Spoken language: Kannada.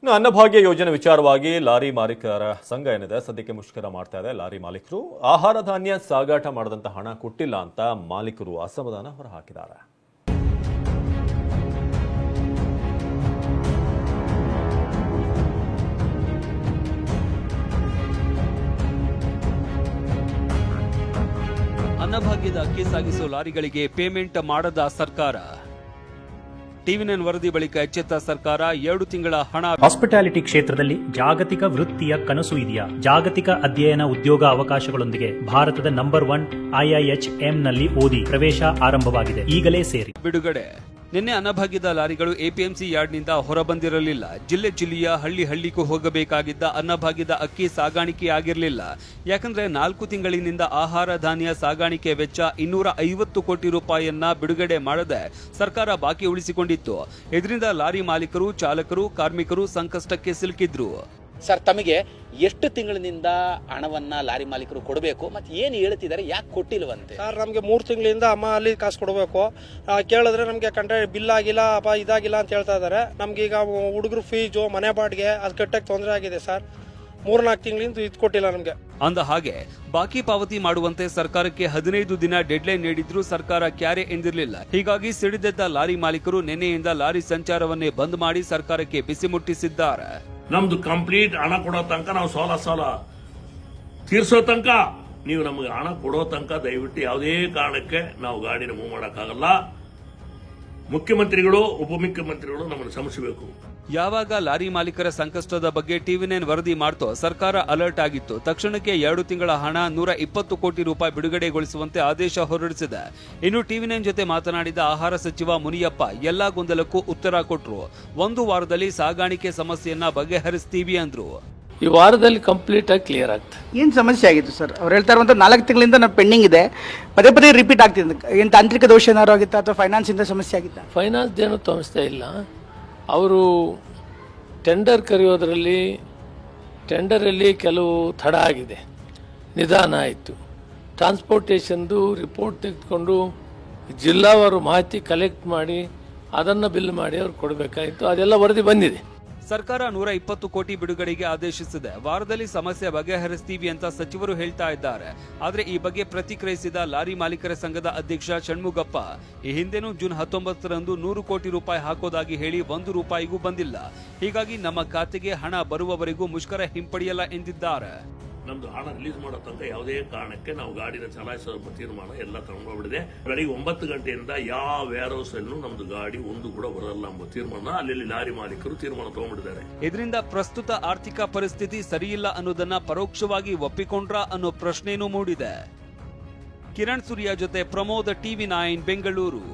ಇನ್ನು ಅನ್ನಭಾಗ್ಯ ಯೋಜನೆ ವಿಚಾರವಾಗಿ ಲಾರಿ ಮಾಲೀಕರ ಸಂಘ ಏನಿದೆ ಸದ್ಯಕ್ಕೆ ಮುಷ್ಕರ ಮಾಡ್ತಾ ಇದೆ. ಲಾರಿ ಮಾಲೀಕರು ಆಹಾರ ಧಾನ್ಯ ಸಾಗಾಟ ಮಾಡದಂತ ಹಣ ಕೊಟ್ಟಿಲ್ಲ ಅಂತ ಮಾಲೀಕರು ಅಸಮಾಧಾನ ಹೊರಹಾಕಿದ್ದಾರೆ. ಅನ್ನಭಾಗ್ಯದ ಅಕ್ಕಿ ಸಾಗಿಸುವ ಲಾರಿಗಳಿಗೆ ಪೇಮೆಂಟ್ ಮಾಡದ ಸರ್ಕಾರ. ಟಿವಿ9 ವರದಿ ಬಳಿಕ ಎಚ್ಚೆತ್ತ ಸರ್ಕಾರ 2 ತಿಂಗಳ ಹಣ. ಹಾಸ್ಪಿಟಾಲಿಟಿ ಕ್ಷೇತ್ರದಲ್ಲಿ ಜಾಗತಿಕ ವೃತ್ತಿಯ ಕನಸು ಇದೆಯಾ? ಜಾಗತಿಕ ಅಧ್ಯಯನ ಉದ್ಯೋಗ ಅವಕಾಶಗಳೊಂದಿಗೆ ಭಾರತದ ನಂಬರ್ 1 IIHM-ನಲ್ಲಿ ಓದಿ. ಪ್ರವೇಶ ಆರಂಭವಾಗಿದೆ, ಈಗಲೇ ಸೇರಿ. ಬಿಡುಗಡೆ. ನಿನ್ನೆ ಅನ್ನಭಾಗ್ಯದ ಲಾರಿಗಳು ಎಪಿಎಂಸಿ ಯಾರ್ಡ್ನಿಂದ ಹೊರಬಂದಿರಲಿಲ್ಲ. ಜಿಲ್ಲೆಯ ಹಳ್ಳಿಗೂ ಹೋಗಬೇಕಾಗಿದ್ದ ಅನ್ನಭಾಗ್ಯದ ಅಕ್ಕಿ ಸಾಗಾಣಿಕೆ ಆಗಿರಲಿಲ್ಲ. ಯಾಕಂದ್ರೆ 4 ತಿಂಗಳಿನಿಂದ ಆಹಾರ ಧಾನ್ಯ ಸಾಗಾಣಿಕೆ ವೆಚ್ಚ 250 ಕೋಟಿ ರೂಪಾಯಿಯನ್ನ ಬಿಡುಗಡೆ ಮಾಡದೆ ಸರ್ಕಾರ ಬಾಕಿ ಉಳಿಸಿಕೊಂಡಿತ್ತು. ಇದರಿಂದ ಲಾರಿ ಮಾಲೀಕರು, ಚಾಲಕರು, ಕಾರ್ಮಿಕರು ಸಂಕಷ್ಟಕ್ಕೆ ಸಿಲುಕಿದ್ರು. ಸರ್, ತಮಗೆ ಎಷ್ಟು ತಿಂಗಳಿನಿಂದ ಹಣವನ್ನ ಲಾರಿ ಮಾಲೀಕರು ಕೊಡಬೇಕು ಮತ್ತೆ ಏನು ಹೇಳ್ತಿದ್ದಾರೆ, ಯಾಕೆ ಕೊಟ್ಟಿಲ್ವಂತೆ? ಸರ್, ನಮಗೆ 3 ತಿಂಗಳಿಂದ ಅಮ್ಮ ಅಲ್ಲಿ ಕಾಸು ಕೊಡಬೇಕು. ಕೇಳಿದ್ರೆ ನಮಗೆ ಬಿಲ್ ಆಗಿಲ್ಲ, ಇದಾಗಿಲ್ಲ ಅಂತ ಹೇಳ್ತಾ ಇದ್ದಾರೆ. ನಮ್ಗೆ ಈಗ ಹುಡುಗರು ಫೀಸು, ಮನೆ ಬಾಡಿಗೆ ಅದು ಕಟ್ಟಕ್ಕೆ ತೊಂದರೆ ಆಗಿದೆ ಸರ್. 3-4 ತಿಂಗಳಿಂದ ಇದು ಕೊಟ್ಟಿಲ್ಲ ನಮಗೆ. ಅಂದ ಹಾಗೆ ಬಾಕಿ ಪಾವತಿ ಮಾಡುವಂತೆ ಸರ್ಕಾರಕ್ಕೆ 15 ದಿನ ಡೆಡ್ಲೈನ್ ನೀಡಿದ್ರೂ ಸರ್ಕಾರ ಕ್ಯಾರೆ ಎಂದಿರಲಿಲ್ಲ. ಹೀಗಾಗಿ ಸಿಡಿದೆದ್ದ ಲಾರಿ ಮಾಲೀಕರು ನಿನ್ನೆಯಿಂದ ಲಾರಿ ಸಂಚಾರವನ್ನೇ ಬಂದ್ ಮಾಡಿ ಸರ್ಕಾರಕ್ಕೆ ಬಿಸಿ ಮುಟ್ಟಿಸಿದ್ದಾರೆ. ನಮ್ದು ಕಂಪ್ಲೀಟ್ ಹಣ ಕೊಡೋ ತನಕ ನಾವು ಸಾಲ ತೀರ್ಸೋ ತನಕ, ನೀವು ನಮಗೆ ಹಣ ಕೊಡೋ ತನಕ ದಯವಿಟ್ಟು ಯಾವುದೇ ಕಾರಣಕ್ಕೆ ನಾವು ಗಾಡಿನ ಮೂವ್ ಮಾಡಕ್ಕಾಗಲ್ಲ. ಮುಖ್ಯಮಂತ್ರಿಗಳು, ಉಪಮುಖ್ಯಮಂತ್ರಿಗಳು ನಮ್ಮನ್ನು ಶ್ರಮಿಸಬೇಕು. ಯಾವಾಗ ಲಾರಿ ಮಾಲೀಕರ ಸಂಕಷ್ಟದ ಬಗ್ಗೆ ಟಿವಿ9 ವರದಿ ಮಾಡ್ತೋ ಸರ್ಕಾರ ಅಲರ್ಟ್ ಆಗಿತ್ತು. ತಕ್ಷಣಕ್ಕೆ 2 ತಿಂಗಳ ಹಣ 120 ಕೋಟಿ ರೂಪಾಯಿ ಬಿಡುಗಡೆಗೊಳಿಸುವಂತೆ ಆದೇಶ ಹೊರಡಿಸಿದೆ. ಇನ್ನು ಟಿವಿ9 ಜೊತೆ ಮಾತನಾಡಿದ ಆಹಾರ ಸಚಿವ ಮುನಿಯಪ್ಪ ಎಲ್ಲಾ ಗೊಂದಲಕ್ಕೂ ಉತ್ತರ ಕೊಟ್ಟರು. 1 ವಾರದಲ್ಲಿ ಸಾಗಾಣಿಕೆ ಸಮಸ್ಯೆಯನ್ನ ಬಗೆಹರಿಸ್ತೀವಿ ಅಂದ್ರು. ಈ ವಾರದಲ್ಲಿ ಕಂಪ್ಲೀಟ್ ಆಗಿ ಕ್ಲಿಯರ್ ಆಗ್ತದೆ. ಏನು ಸಮಸ್ಯೆ ಆಗಿತ್ತು ಸರ್? ಅವ್ರು ಹೇಳ್ತಾ ಇರುವಂತ 4 ತಿಂಗಳಿಂದ ನಾವು ಪೆಂಡಿಂಗ್ ಇದೆ, ಪದೇ ರಿಪೀಟ್ ಆಗ್ತಿದೆ. ಏನು ತಾಂತ್ರಿಕ ದೋಷ ಏನಾದ್ರು ಆಗಿತ್ತಾ ಅಥವಾ ಫೈನಾನ್ಸ್ ಇಂದ ಸಮಸ್ಯೆ ಆಗಿತ್ತಾ? ಫೈನಾನ್ಸ್ ಏನು ಸಮಸ್ಯೆ ಇಲ್ಲ. ಅವರು ಟೆಂಡರ್ ಕರೆಯೋದ್ರಲ್ಲಿ ಕೆಲವು ತಡ ಆಗಿದೆ, ನಿಧಾನ ಆಯಿತು. ಟ್ರಾನ್ಸ್ಪೋರ್ಟೇಷನ್ದು ರಿಪೋರ್ಟ್ ತೆಗೆದುಕೊಂಡು ಜಿಲ್ಲಾವಾರು ಮಾಹಿತಿ ಕಲೆಕ್ಟ್ ಮಾಡಿ ಅದನ್ನು ಬಿಲ್ ಮಾಡಿ ಅವ್ರು ಕೊಡಬೇಕಾಯಿತು. ಅದೆಲ್ಲ ವರದಿ ಬಂದಿದೆ. ಸರ್ಕಾರ 120 ಕೋಟಿ ಬಿಡುಗಡೆಗೆ ಆದೇಶಿಸಿದೆ. ವಾರದಲ್ಲಿ ಸಮಸ್ಯೆ ಬಗೆಹರಿಸ್ತೀವಿ ಅಂತ ಸಚಿವರು ಹೇಳ್ತಾ ಇದ್ದಾರೆ. ಆದ್ರೆ ಈ ಬಗ್ಗೆ ಪ್ರತಿಕ್ರಿಯಿಸಿದ ಲಾರಿ ಮಾಲೀಕರ ಸಂಘದ ಅಧ್ಯಕ್ಷ ಷಣ್ಮುಗಪ್ಪ, ಈ ಹಿಂದೆನೂ ಜೂನ್ 19ರಂದು 100 ಕೋಟಿ ರೂಪಾಯಿ ಹಾಕೋದಾಗಿ ಹೇಳಿ 1 ರೂಪಾಯಿಗೂ ಬಂದಿಲ್ಲ. ಹೀಗಾಗಿ ನಮ್ಮ ಖಾತೆಗೆ ಹಣ ಬರುವವರೆಗೂ ಮುಷ್ಕರ ಹಿಂಪಡೆಯಲ್ಲ ಎಂದಿದ್ದಾರೆ. ನಮ್ದು ಹಣ ರಿಲೀಸ್ ಮಾಡೋ ತನಕ ಯಾವುದೇ ಕಾರಣಕ್ಕೆ ನಾವು ಗಾಡಿನ ಚಲಾಯಿಸೋ ತೀರ್ಮಾನ ಎಲ್ಲ ತಗೊಂಡೋಗ್ಬಿಡಿದೆ. ಬೆಳಿಗ್ಗೆ 9 ಗಂಟೆಯಿಂದ ಯಾವ ವೇರ್ ಹೌಸ್ ಅಲ್ಲೂ ನಮ್ದು ಗಾಡಿ ಒಂದು ಕೂಡ ಬರಲ್ಲ ಎಂಬ ತೀರ್ಮಾನ ಅಲ್ಲಿ ಲಾರಿ ಮಾಲೀಕರು ತೀರ್ಮಾನ ತಗೊಂಡ್ಬಿಟ್ಟಿದ್ದಾರೆ. ಇದರಿಂದ ಪ್ರಸ್ತುತ ಆರ್ಥಿಕ ಪರಿಸ್ಥಿತಿ ಸರಿಯಿಲ್ಲ ಅನ್ನೋದನ್ನ ಪರೋಕ್ಷವಾಗಿ ಒಪ್ಪಿಕೊಂಡ್ರ ಅನ್ನೋ ಪ್ರಶ್ನೆನೂ ಮೂಡಿದೆ. ಕಿರಣ್ ಸೂರ್ಯ ಜೊತೆ ಪ್ರಮೋದ್, ಟಿವಿ9 ಬೆಂಗಳೂರು.